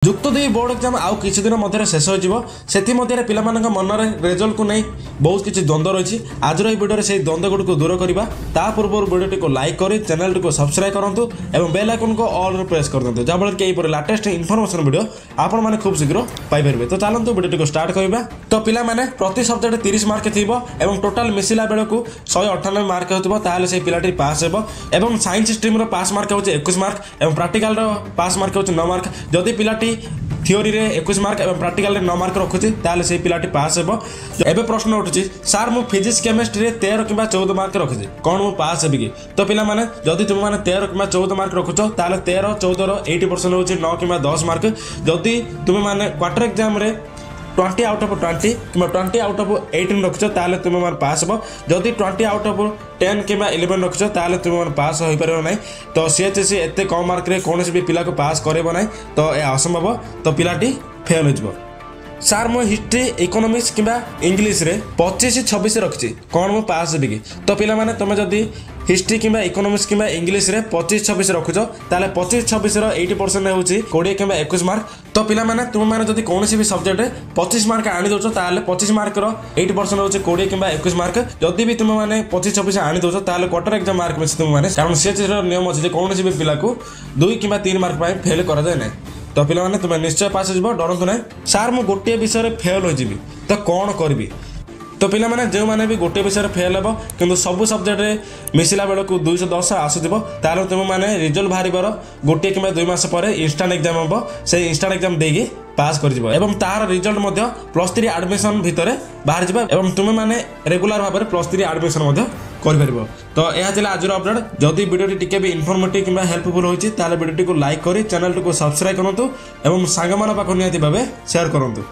ଯୁକ୍ତ 2 board exam ଆଉ କିଛି ଦିନ ମଧ୍ୟରେ ଶେଷ ହୋଇଯିବ। ସେଥିମଧ୍ୟରେ ପିଲାମାନଙ୍କ ମନରେ ରେଜଲ୍ଟକୁ ନେଇ ବହୁତ କିଛି ଦ୍ୱନ୍ଦ୍ୱ ରହିଛି। ଆଜିର ଏହି ଭିଡ଼ିଓରେ ସେହି ଦ୍ୱନ୍ଦ୍ୱଗୁଡ଼ିକୁ ଦୂର କରିବା। ତା ପୂର୍ବରୁ ଭିଡ଼ିଓଟିକୁ ଲାଇକ୍ କରି ଚ୍ୟାନେଲଟିକୁ ସବସ୍କ୍ରାଇବ୍ କରନ୍ତୁ ଏବଂ ବେଲ୍ ଆଇକନ୍କୁ ଅଲ୍ରେ ପ୍ରେସ୍ କରିଦିଅନ୍ତୁ, ଯାହାଫଳରେ କି ଏହିପରି ଲାଟେଷ୍ଟ ଇନଫର୍ମେସନ୍ ଭିଡ଼ିଓ ଆପଣମାନେ ଖୁବ୍ ଶୀଘ୍ର ପାଇପାରିବେ। ତ ଚାଲନ୍ତୁ ଭିଡ଼ିଓଟିକୁ ଷ୍ଟାର୍ଟ କରିବା। ତ ପିଲାମାନେ ପ୍ରତି ସବଜେକ୍ଟ 30 ମାର୍କ ଥିବ ଏବଂ ଟୋଟାଲ୍ ମିଶିଲା ବେଳକୁ 198 ମାର୍କ ହେଉଥିବ, ତାହେଲେ ସେହି ପିଲାଟି ପାସ୍ ହେବ। ଏବଂ ସାଇନ୍ସ ଷ୍ଟ୍ରିମ୍ର ପାସ୍ ମାର୍କ ହେଉଛି 21 ମାର୍କ ଏବଂ ପ୍ରାକ୍ଟିକାଲର ପାସ୍ ମାର୍କ ହେଉଛି 9 ମାର୍କ। ଯଦି ପିଲାଟି थियोरी रे 21 मार्क और प्रैक्टिकल रे 9 मार्क रखुची ताले से पिलाटी पास हेबो। एबे प्रश्न उठुची सर मु फिजिक्स केमिस्ट्री रे 13 किबा 14 मार्क रखुची कोन मु पास हेबी कि? तो पिला माने जदी तुम माने 13 किबा 14 मार्क रखुचो ताले 13 14 रो 80% होची 9 किबा 10 मार्क। जदी तुम माने क्वार्टर एग्जाम रे 20 आउट ऑफ 20 कि 20 आउट ऑफ 18 रखुचो ताले तुम मान पास हो। जदि 20 आउट ऑफ 10 कि 11 रखुचो ताले तुम मान पास हो पारो नै। तो सीएचएससी एते कम मार्क रे कोनोसी भी पिला को पास करेबो नै, तो ए असंभव। तो पिलाटी फेल हो जबो। सर मु हिस्ट्री इकोनॉमिक्स किबा इंग्लिश रे 25 26 रखछि कोन मु पास हेबी कि? तो पिला माने तुम जदी हिस्ट्री किबा इकोनॉमिक्स किबा इंग्लिश रे 25 26 रखुचो ताले 25 26 रो 80% होची 20 किबा 21 मार्क। तो पिला माने तुम माने जदी कोनोसी भी सब्जेक्ट रे 25 मार्क आनी दोचो ताले 25 मार्क रो 80% होची 20 किबा 21 मार्क। जदी भी तुम माने 25 26 आनी दोचो ताले क्वार्टर एग्जाम मार्क में तुम माने कारण सीएचएससी रो नियम अछि जे कोनोसी भी पिला को 2 किबा 3 मार्क पाए फेल करा जाय नै। तो पिला माने तुम निश्चय पास हो, डरंतु ना। सार मु गोटे विषय रे फेल हो जिबी तो कौन करबी? तो पिला माने जो माने भी गोटे विषय रे फेल हेबो किंतु सब सब्जेक्ट रे मिसिला बेल को 210 आसुदिबो तार तुम माने रिजल्ट बाहरिबर गोटे किबा 2 मास परे इंस्टेंट एग्जाम होबो। से इंस्टेंट एग्जाम देगी पास कर जिवो एवं तार रिजल्ट मध्य +3 एडमिशन भितरे बाहर जिवो एवं तुम माने रेगुलर भाबरे +3 एडमिशन मध्य कर परिबो। तो यह थिला आजर अपडेट। जदि वीडियोटी टिके भी इनफॉर्मेटिव किबा हेल्पफुल होइछि ताले वीडियोटी को लाइक करी चैनल को सब्सक्राइब करंतु एवं सांगमान पाखो नियति भाबे शेयर करंतु।